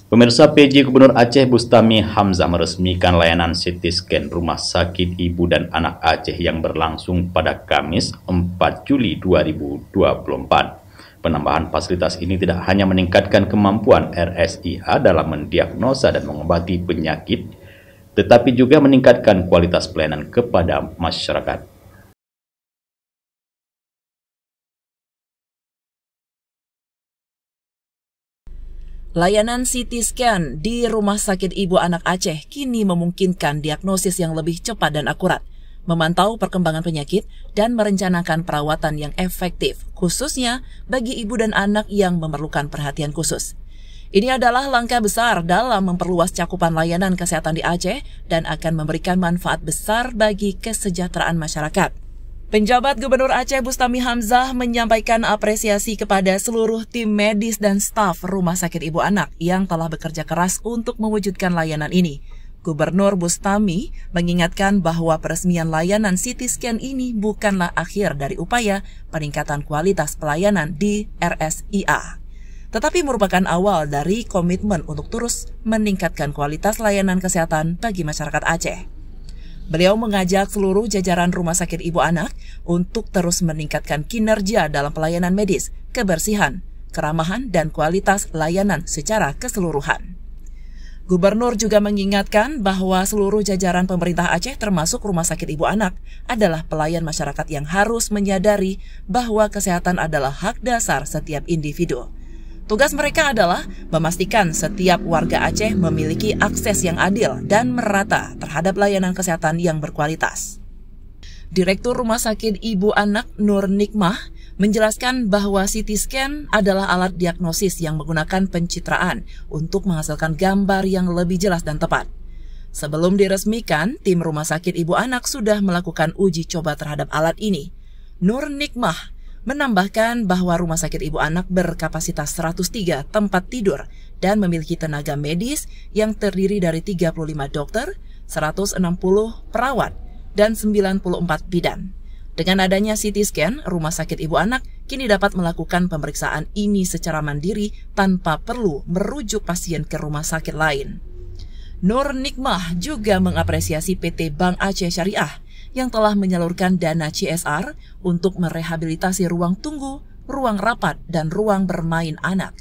Pemirsa, PJ Gubernur Aceh Bustami Hamzah meresmikan layanan CT scan Rumah Sakit Ibu dan Anak Aceh yang berlangsung pada Kamis 4 Juli 2024. Penambahan fasilitas ini tidak hanya meningkatkan kemampuan RSIA dalam mendiagnosa dan mengobati penyakit, tetapi juga meningkatkan kualitas pelayanan kepada masyarakat. Layanan CT scan di Rumah Sakit Ibu Anak Aceh kini memungkinkan diagnosis yang lebih cepat dan akurat, memantau perkembangan penyakit, dan merencanakan perawatan yang efektif, khususnya bagi ibu dan anak yang memerlukan perhatian khusus. Ini adalah langkah besar dalam memperluas cakupan layanan kesehatan di Aceh dan akan memberikan manfaat besar bagi kesejahteraan masyarakat. Penjabat Gubernur Aceh Bustami Hamzah menyampaikan apresiasi kepada seluruh tim medis dan staf Rumah Sakit Ibu Anak yang telah bekerja keras untuk mewujudkan layanan ini. Gubernur Bustami mengingatkan bahwa peresmian layanan CT scan ini bukanlah akhir dari upaya peningkatan kualitas pelayanan di RSIA, tetapi merupakan awal dari komitmen untuk terus meningkatkan kualitas layanan kesehatan bagi masyarakat Aceh. Beliau mengajak seluruh jajaran Rumah Sakit Ibu Anak untuk terus meningkatkan kinerja dalam pelayanan medis, kebersihan, keramahan, dan kualitas layanan secara keseluruhan. Gubernur juga mengingatkan bahwa seluruh jajaran pemerintah Aceh termasuk Rumah Sakit Ibu Anak adalah pelayan masyarakat yang harus menyadari bahwa kesehatan adalah hak dasar setiap individu. Tugas mereka adalah memastikan setiap warga Aceh memiliki akses yang adil dan merata terhadap layanan kesehatan yang berkualitas. Direktur Rumah Sakit Ibu Anak Nur Nikmah menjelaskan bahwa CT scan adalah alat diagnosis yang menggunakan pencitraan untuk menghasilkan gambar yang lebih jelas dan tepat. Sebelum diresmikan, tim Rumah Sakit Ibu Anak sudah melakukan uji coba terhadap alat ini. Nur Nikmah menambahkan bahwa Rumah Sakit Ibu Anak berkapasitas 103 tempat tidur dan memiliki tenaga medis yang terdiri dari 35 dokter, 160 perawat, dan 94 bidan. Dengan adanya CT scan, Rumah Sakit Ibu Anak kini dapat melakukan pemeriksaan ini secara mandiri tanpa perlu merujuk pasien ke rumah sakit lain. Nur Nikmah juga mengapresiasi PT Bank Aceh Syariah yang telah menyalurkan dana CSR untuk merehabilitasi ruang tunggu, ruang rapat, dan ruang bermain anak.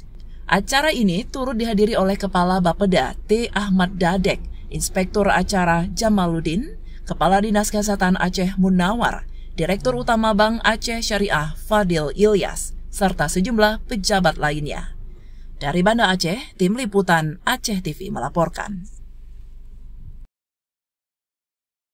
Acara ini turut dihadiri oleh Kepala Bapeda T. Ahmad Dadek, Inspektur Acara Jamaluddin, Kepala Dinas Kesehatan Aceh Munawar, Direktur Utama Bank Aceh Syariah Fadil Ilyas, serta sejumlah pejabat lainnya. Dari Banda Aceh, Tim Liputan Aceh TV melaporkan.